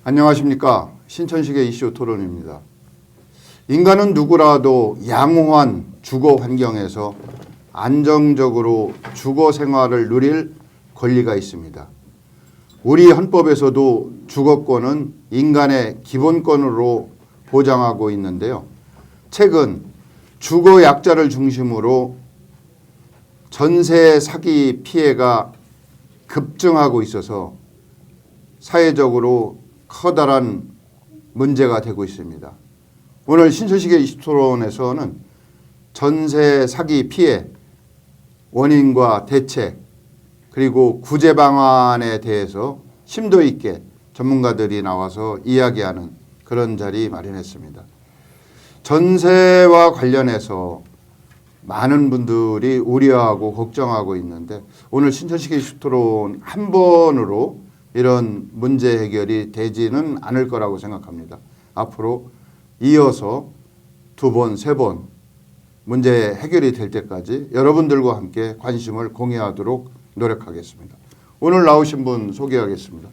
안녕하십니까. 신천식의 이슈 토론입니다. 인간은 누구라도 양호한 주거 환경에서 안정적으로 주거 생활을 누릴 권리가 있습니다. 우리 헌법에서도 주거권은 인간의 기본권으로 보장하고 있는데요. 최근 주거 약자를 중심으로 전세 사기 피해가 급증하고 있어서 사회적으로 커다란 문제가 되고 있습니다. 오늘 신천식의 이슈토론에서는 전세 사기 피해 원인과 대책 그리고 구제 방안에 대해서 심도 있게 전문가들이 나와서 이야기하는 그런 자리 마련했습니다. 전세와 관련해서 많은 분들이 우려하고 걱정하고 있는데 오늘 신천식의 이슈토론 한 번으로 이런 문제 해결이 되지는 않을 거라고 생각합니다. 앞으로 이어서 두 번, 세 번 문제 해결이 될 때까지 여러분들과 함께 관심을 공유하도록 노력하겠습니다. 오늘 나오신 분 소개하겠습니다.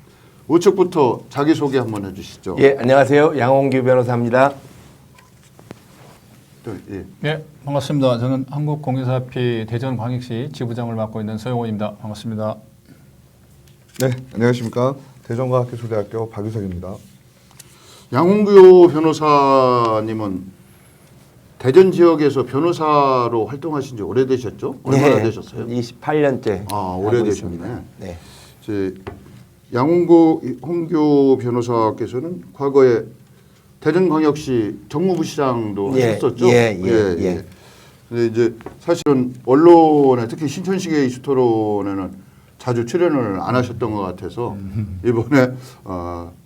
우측부터 자기소개 한번 해주시죠. 예, 안녕하세요. 양홍규 변호사입니다. 예. 네, 반갑습니다. 저는 한국공유사협회 대전광역시 지부장을 맡고 있는 서용원입니다. 반갑습니다. 네, 안녕하십니까. 대전과학기술대학교 박유석입니다. 양홍규 변호사님은 대전 지역에서 변호사로 활동하신 지 오래되셨죠? 얼마나 되셨어요? 28년째. 아, 오래되셨네. 네. 이제 양홍규 변호사께서는 과거에 대전광역시 정무부시장도 하셨었죠? 예. 근데 이제 사실은 언론에 특히 신천식의 이슈토론에는 자주 출연을 안 하셨던 것 같아서 이번에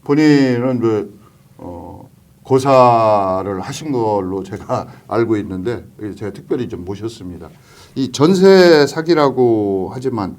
본인은 고사를 하신 걸로 제가 알고 있는데 제가 특별히 좀 모셨습니다. 이 전세 사기라고 하지만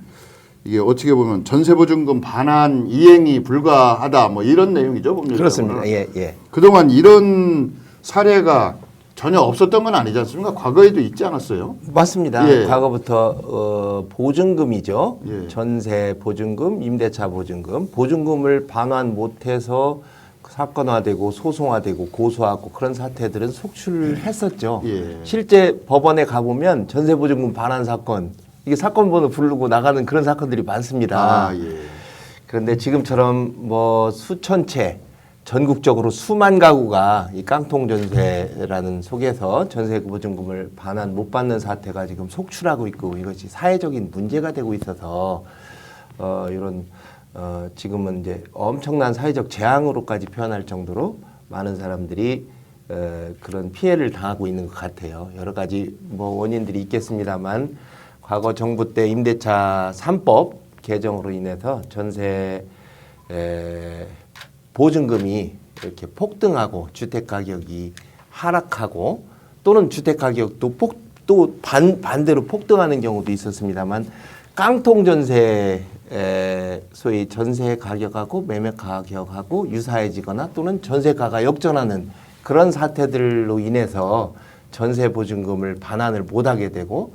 이게 어떻게 보면 전세보증금 반환 이행이 불가하다 뭐 이런 내용이죠, 법률적으로. 그렇습니다. 예. 그동안 이런 사례가 전혀 없었던 건 아니지 않습니까? 과거에도 있지 않았어요? 맞습니다. 예. 과거부터 보증금이죠. 예. 전세 보증금, 임대차 보증금, 보증금을 반환 못해서 사건화되고 소송화되고 고소하고 그런 사태들은 속출했었죠. 예. 실제 법원에 가보면 전세보증금 반환 사건, 이게 사건 번호 부르고 나가는 그런 사건들이 많습니다. 예. 그런데 지금처럼 뭐 수천 채 전국적으로 수만 가구가 이 깡통 전세라는 속에서 전세 보증금을 반환 못 받는 사태가 지금 속출하고 있고 이것이 사회적인 문제가 되고 있어서 이런 지금은 이제 엄청난 사회적 재앙으로까지 표현할 정도로 많은 사람들이 그런 피해를 당하고 있는 것 같아요. 여러 가지 뭐 원인들이 있겠습니다만 과거 정부 때 임대차 3법 개정으로 인해서 전세 보증금이 이렇게 폭등하고 주택 가격이 하락하고 또는 주택 가격도 반대로 폭등하는 경우도 있었습니다만 깡통 전세 소위 전세 가격하고 매매 가격하고 유사해지거나 또는 전세가가 역전하는 그런 사태들로 인해서 전세 보증금을 반환을 못하게 되고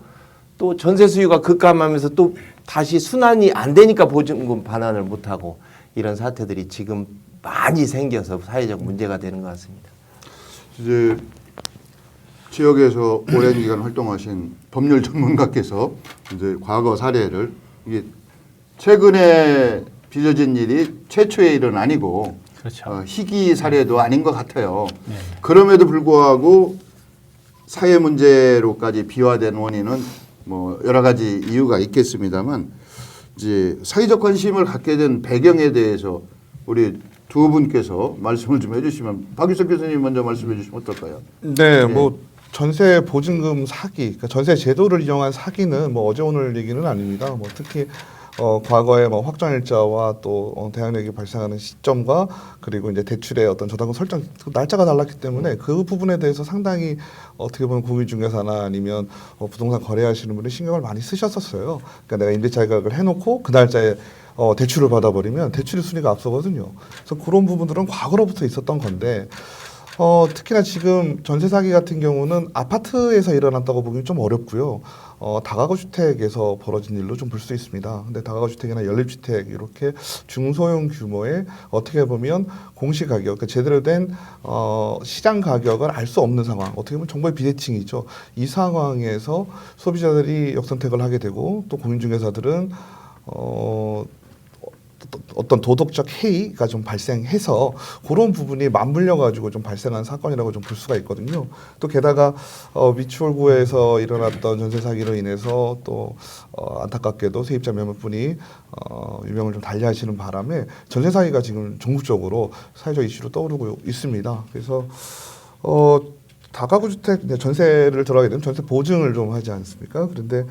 또 전세 수요가 급감하면서 또 다시 순환이 안 되니까 보증금 반환을 못하고 이런 사태들이 지금 많이 생겨서 사회적 문제가 되는 것 같습니다. 이제 지역에서 오랜 기간 활동하신 법률 전문가께서 이제 과거 사례를 이게 최근에 빚어진 일이 최초의 일은 아니고 그렇죠. 희귀 사례도 아닌 것 같아요. 네. 그럼에도 불구하고 사회 문제로까지 비화된 원인은 뭐 여러 가지 이유가 있겠습니다만 이제 사회적 관심을 갖게 된 배경에 대해서 우리 두 분께서 말씀을 좀 해주시면 박유석 교수님 먼저 말씀해 주시면 어떨까요? 네, 뭐 전세 보증금 사기, 그러니까 전세 제도를 이용한 사기는 뭐 어제 오늘 얘기는 아닙니다. 뭐 특히 과거에 뭐 확정일자와 또 대항력이 발생하는 시점과 그리고 이제 대출의 어떤 저당금 설정 날짜가 달랐기 때문에 그 부분에 대해서 상당히 어떻게 보면 공인중개사나 아니면 부동산 거래하시는 분이 신경을 많이 쓰셨었어요. 그러니까 내가 임대차 계약을 해놓고 그 날짜에 대출을 받아버리면 대출의 순위가 앞서거든요. 그래서 그런 부분들은 과거로부터 있었던 건데 특히나 지금 전세 사기 같은 경우는 아파트에서 일어났다고 보기는 좀 어렵고요. 다가구 주택에서 벌어진 일로 좀 볼 수 있습니다. 근데 다가구 주택이나 연립주택 이렇게 중소형 규모의 어떻게 보면 공시 가격, 그러니까 제대로 된 시장 가격을 알 수 없는 상황, 어떻게 보면 정말 비대칭이죠. 이 상황에서 소비자들이 역선택을 하게 되고 또 공인중개사들은 어떤 도덕적 해이가 좀 발생해서 그런 부분이 맞물려 가지고 좀 발생한 사건이라고 좀 볼 수가 있거든요. 또 게다가 미추홀구에서 일어났던 전세 사기로 인해서 또 안타깝게도 세입자 몇몇 분이 유명을 좀 달리하시는 바람에 전세 사기가 지금 전국적으로 사회적 이슈로 떠오르고 있습니다. 그래서 다가구 주택 전세를 들어가게 되면 전세 보증을 좀 하지 않습니까? 그런데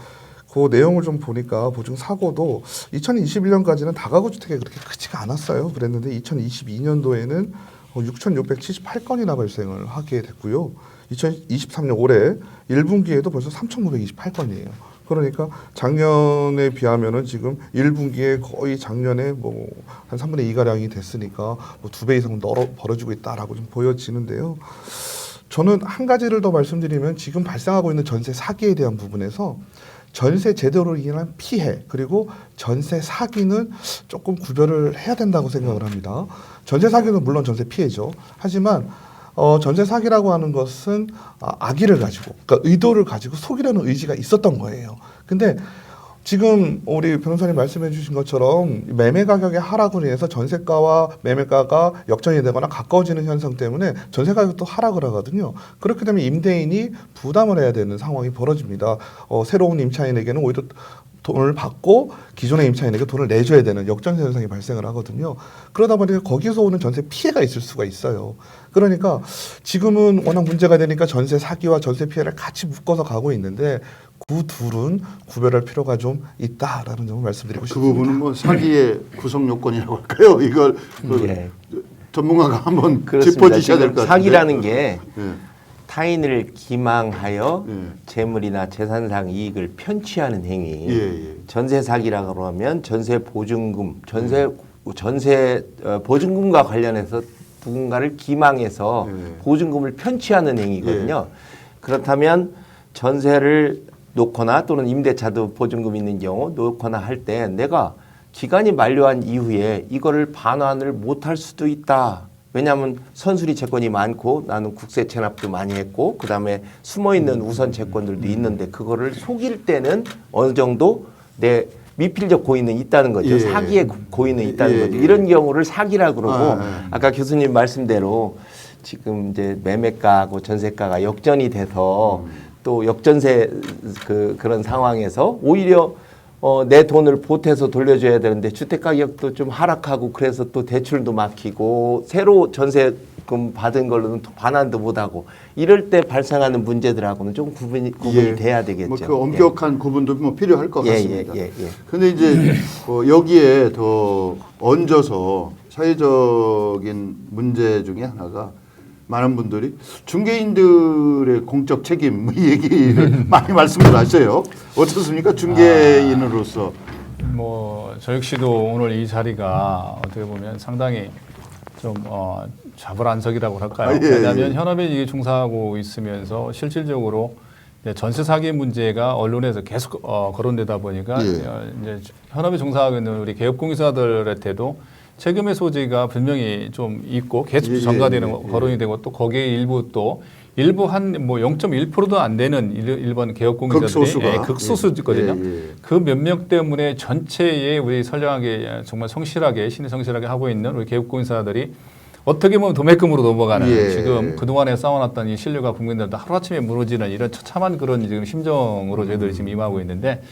그 내용을 좀 보니까 보증 사고도 2021년까지는 다가구 주택이 그렇게 크지가 않았어요. 그랬는데 2022년도에는 6,678건이나 발생을 하게 됐고요. 2023년 올해 1분기에도 벌써 3,928건이에요. 그러니까 작년에 비하면은 지금 1분기에 거의 작년에 뭐 한 3분의 2가량이 됐으니까 뭐 2배 이상 벌어지고 있다라고 좀 보여지는데요. 저는 한 가지를 더 말씀드리면 지금 발생하고 있는 전세 사기에 대한 부분에서 전세 제도로 인한 피해 그리고 전세 사기는 조금 구별을 해야 된다고 생각을 합니다. 전세 사기는 물론 전세 피해죠. 하지만 전세 사기라고 하는 것은 악의를 가지고, 그러니까 의도를 가지고 속이려는 의지가 있었던 거예요. 근데 지금 우리 변호사님 말씀해 주신 것처럼 매매 가격의 하락으로 인해서 전세가와 매매가가 역전이 되거나 가까워지는 현상 때문에 전세 가격도 하락을 하거든요. 그렇게 되면 임대인이 부담을 해야 되는 상황이 벌어집니다. 새로운 임차인에게는 오히려 돈을 받고 기존의 임차인에게 돈을 내줘야 되는 역전세 현상이 발생을 하거든요. 그러다 보니까 거기서 오는 전세 피해가 있을 수가 있어요. 그러니까 지금은 워낙 문제가 되니까 전세 사기와 전세 피해를 같이 묶어서 가고 있는데 그 둘은 구별할 필요가 좀 있다라는 점을 말씀드리고 싶습니다. 그 부분은 뭐 사기의 구성 요건이라고 할까요? 이걸 예. 전문가가 한번 그렇습니다. 짚어주셔야 될 것 같은데. 사기라는 게 예. 타인을 기망하여 예. 재물이나 재산상 이익을 편취하는 행위. 예. 전세 사기라고 하면 전세 보증금, 전세 보증금과 관련해서 누군가를 기망해서 예. 보증금을 편취하는 행위거든요. 그렇다면 전세를 놓거나 또는 임대차도 보증금 있는 경우 놓거나 할 때 내가 기간이 만료한 이후에 이거를 반환을 못할 수도 있다. 왜냐하면 선수리 채권이 많고 나는 국세 체납도 많이 했고 그다음에 숨어있는 우선 채권들도 있는데 그거를 속일 때는 어느 정도 내 미필적 고의는 있다는 거죠. 예. 사기의 고의는 있다는 예. 거죠. 이런 경우를 사기라 그러고 예. 아까 교수님 말씀대로 지금 이제 매매가하고 전세가가 역전이 돼서 또 역전세 그런 상황에서 오히려 내 돈을 보태서 돌려줘야 되는데 주택 가격도 좀 하락하고 그래서 또 대출도 막히고 새로 전세금 받은 걸로는 또 반환도 못하고 이럴 때 발생하는 문제들하고는 좀 구분이 예. 돼야 되겠죠. 뭐그 엄격한 구분도 뭐 필요할 것 같습니다. 예. 근데 이제 여기에 더 얹어서 사회적인 문제 중에 하나가 많은 분들이 중개인들의 공적 책임 이 얘기를 많이 말씀을 하셔요. 어떻습니까? 중개인으로서. 저 역시도 오늘 이 자리가 어떻게 보면 상당히 좀 좌불안석이라고 할까요? 예. 왜냐하면 현업에 이게 종사하고 있으면서 실질적으로 전세 사기 문제가 언론에서 계속 거론되다 보니까 이제 현업에 종사하고 있는 우리 개업공사들한테도 책임의 소지가 분명히 좀 있고 계속 전가되는 거론이 되고 또 거기에 일부 한 뭐 0.1%도 안 되는 일본 개업공사들이 극소수거든요. 그 몇 명 때문에 전체에 우리 선량하게 정말 성실하게 신의 성실하게 하고 있는 우리 개업공사들이 어떻게 보면 도매금으로 넘어가는 지금 그동안에 쌓아놨던 이 신뢰가 국민들도 하루아침에 무너지는 이런 처참한 그런 지금 심정으로 저희들이 지금 임하고 있는데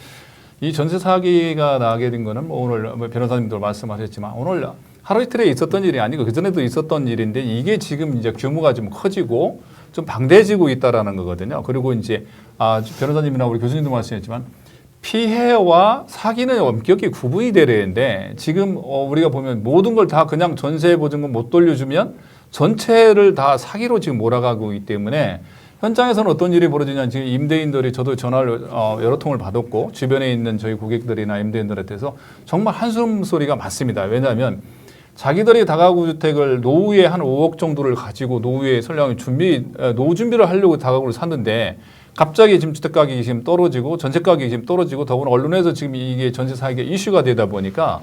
이 전세 사기가 나게 된 거는 뭐 오늘 변호사님도 말씀하셨지만 오늘 하루 이틀에 있었던 일이 아니고 그전에도 있었던 일인데 이게 지금 이제 규모가 좀 커지고 좀 방대해지고 있다라는 거거든요. 그리고 이제 변호사님이나 우리 교수님도 말씀했지만 피해와 사기는 엄격히 구분이 되는데 지금 우리가 보면 모든 걸 다 그냥 전세 보증금 못 돌려주면 전체를 다 사기로 지금 몰아가고 있기 때문에 현장에서는 어떤 일이 벌어지냐 지금 임대인들이 저도 전화를 여러 통을 받았고 주변에 있는 저희 고객들이나 임대인들한테서 정말 한숨 소리가 많습니다. 왜냐하면 자기들이 다가구 주택을 노후에 한 5억 정도를 가지고 노후에 설령 노후 준비를 하려고 다가구를 샀는데 갑자기 지금 주택 가격이 지금 떨어지고 전세 가격이 지금 떨어지고 더구나 언론에서 지금 이게 전세 사기가 이슈가 되다 보니까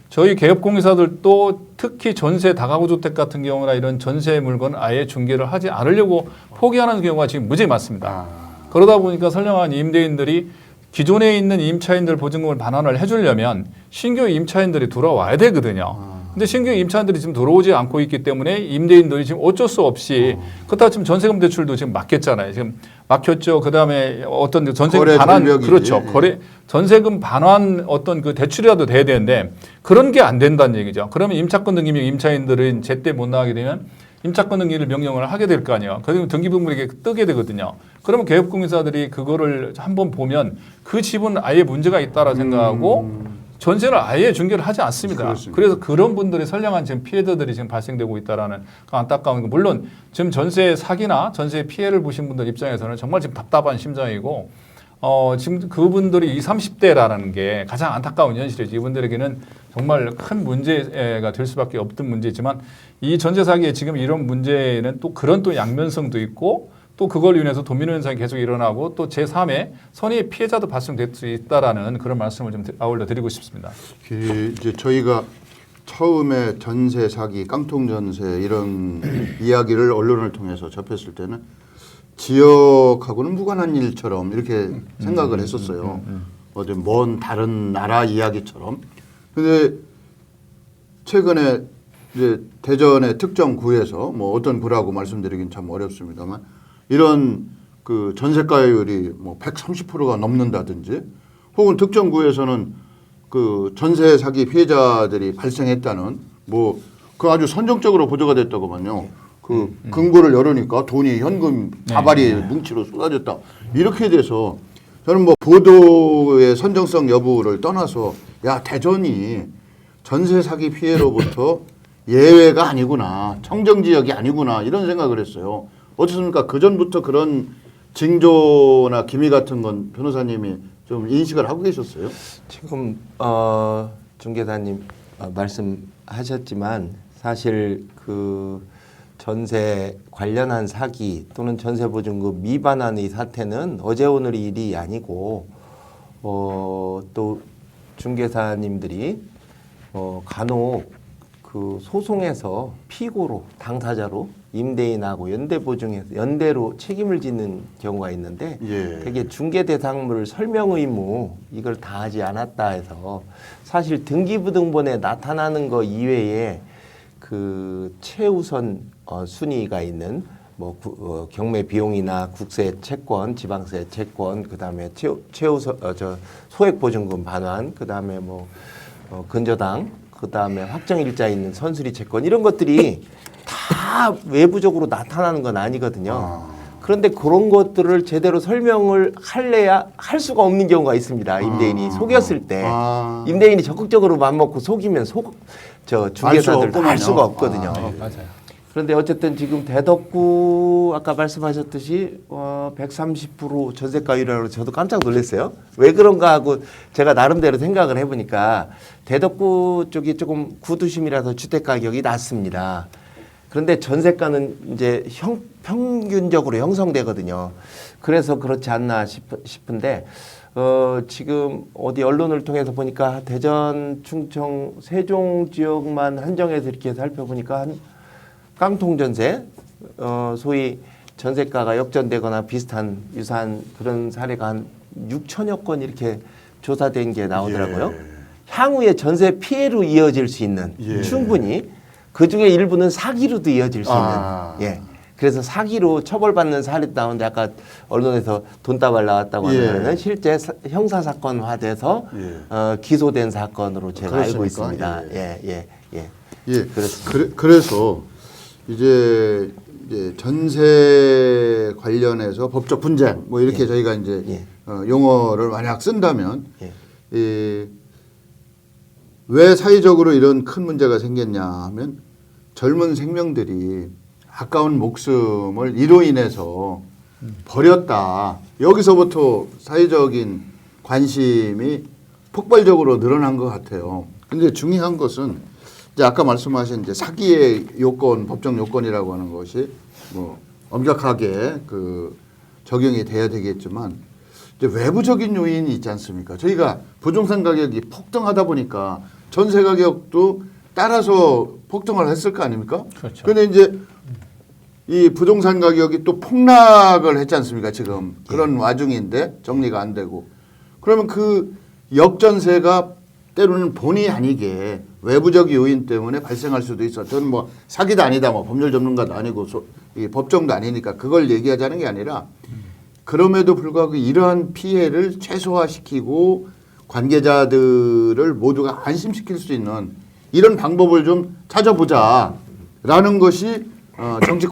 저희 개업공사들도 특히 전세 다가구 주택 같은 경우나 이런 전세 물건 아예 중개를 하지 않으려고 포기하는 경우가 지금 무지히 많습니다. 그러다 보니까 선량한 임대인들이 기존에 있는 임차인들 보증금을 반환을 해주려면 신규 임차인들이 들어와야 되거든요. 근데 신규 임차인들이 지금 들어오지 않고 있기 때문에 임대인들이 지금 어쩔 수 없이 그렇다고 지금 전세금 대출도 지금 막혔잖아요. 지금 막혔죠. 그다음에 어떤 전세금 반환 그렇죠. 전세금 반환 어떤 그 대출이라도 돼야 되는데 그런 게 안 된다는 얘기죠. 그러면 임차권 등기 임차인들은 제때 못 나가게 되면 임차권 등기를 명령을 하게 될 거 아니에요. 그러면 등기부물이 뜨게 되거든요. 그러면 개업공사들이 그거를 한번 보면 그 집은 아예 문제가 있다라 생각하고 전세를 아예 중개를 하지 않습니다. 그렇습니다. 그래서 그런 분들이 선량한 지금 피해자들이 지금 발생되고 있다라는 그 안타까운 거. 물론 지금 전세 사기나 전세 피해를 보신 분들 입장에서는 정말 지금 답답한 심정이고 지금 그분들이 20, 30대라는 게 가장 안타까운 현실이죠. 이분들에게는 정말 큰 문제가 될 수밖에 없던 문제지만 이 전세 사기에 지금 이런 문제는 또 그런 또 양면성도 있고 또 그걸 인해서 도미노 현상이 계속 일어나고 또 제3의 선의의 피해자도 발생될 수 있다라는 그런 말씀을 좀 아울러 드리고 싶습니다. 이제 저희가 처음에 전세 사기, 깡통 전세 이런 이야기를 언론을 통해서 접했을 때는 지역하고는 무관한 일처럼 이렇게 생각을 했었어요. 어디 먼 다른 나라 이야기처럼. 근데 최근에 이제 대전의 특정 구에서 뭐 어떤 구라고 말씀드리긴 참 어렵습니다만 이런 그 전세가율이 뭐 130%가 넘는다든지 혹은 특정 구에서는 그 전세 사기 피해자들이 발생했다는 뭐 그 아주 선정적으로 보도가 됐다고만요. 그 금고를 열으니까 돈이 현금 다발이 뭉치로 쏟아졌다. 이렇게 돼서 저는 뭐 보도의 선정성 여부를 떠나서 야 대전이 전세 사기 피해로부터 예외가 아니구나. 청정 지역이 아니구나. 이런 생각을 했어요. 어떻습니까? 그 전부터 그런 징조나 기미 같은 건 변호사님이 좀 인식을 하고 계셨어요? 지금 중개사님 말씀하셨지만 사실 그 전세 관련한 사기 또는 전세 보증금 미반환의 사태는 어제 오늘의 일이 아니고 또 중개사님들이 간혹 그 소송에서 피고로 당사자로 임대인하고 연대보증해서 연대로 책임을 짓는 경우가 있는데 되게 중개 대상물 설명 의무 이걸 다 하지 않았다 해서 사실 등기부등본에 나타나는 거 이외에 그 최우선 순위가 있는 뭐 경매 비용이나 국세 채권, 지방세 채권, 그다음에 최우선 소액 보증금 반환, 그다음에 뭐 근저당, 그다음에 확정일자 있는 선수리 채권 이런 것들이 다 외부적으로 나타나는 건 아니거든요. 그런데 그런 것들을 제대로 설명을 할래야 할 수가 없는 경우가 있습니다. 임대인이 속였을 때 임대인이 적극적으로 맘먹고 속이면 중개사들도 알 수가 없거든요. 맞아요. 그런데 어쨌든 지금 대덕구 아까 말씀하셨듯이 130% 전세가율이라고 저도 깜짝 놀랐어요. 왜 그런가 하고 제가 나름대로 생각을 해보니까 대덕구 쪽이 조금 구도심이라서 주택 가격이 낮습니다. 그런데 전세가는 이제 평균적으로 형성되거든요. 그래서 그렇지 않나 싶은데 지금 어디 언론을 통해서 보니까 대전, 충청, 세종 지역만 한정해서 이렇게 살펴보니까 한 깡통 전세, 소위 전세가가 역전되거나 비슷한 유사한 그런 사례가 한 6천여 건 이렇게 조사된 게 나오더라고요. 향후에 전세 피해로 이어질 수 있는 충분히 그 중에 일부는 사기로도 이어질 수 있는 그래서 사기로 처벌받는 사례도 나오는데 아까 언론에서 돈다발 나왔다고 하는 실제 형사 사건화돼서 기소된 사건으로 제가 알고 있습니다. 그렇습니다. 그래서 이제 전세 관련해서 법적 분쟁 뭐 이렇게 저희가 이제 용어를 만약 쓴다면 왜 사회적으로 이런 큰 문제가 생겼냐 하면 젊은 생명들이 아까운 목숨을 이로 인해서 버렸다. 여기서부터 사회적인 관심이 폭발적으로 늘어난 것 같아요. 근데 중요한 것은 이제 아까 말씀하신 이제 사기의 요건, 법적 요건이라고 하는 것이 뭐 엄격하게 그 적용이 돼야 되겠지만 이제 외부적인 요인이 있지 않습니까? 저희가 부동산 가격이 폭등하다 보니까 전세 가격도 따라서 폭등을 했을 거 아닙니까? 그렇죠. 근데 이제 이 부동산 가격이 또 폭락을 했지 않습니까? 지금 그런 와중인데 정리가 안 되고 그러면 그 역전세가 때로는 본의 아니게 외부적 요인 때문에 발생할 수도 있어. 저는 뭐 사기도 아니다, 뭐 법률 전문가도 아니고 이 법정도 아니니까 그걸 얘기하자는 게 아니라 그럼에도 불구하고 이러한 피해를 최소화시키고 관계자들을 모두가 안심시킬 수 있는 이런 방법을 좀 찾아보자라는 것이 정치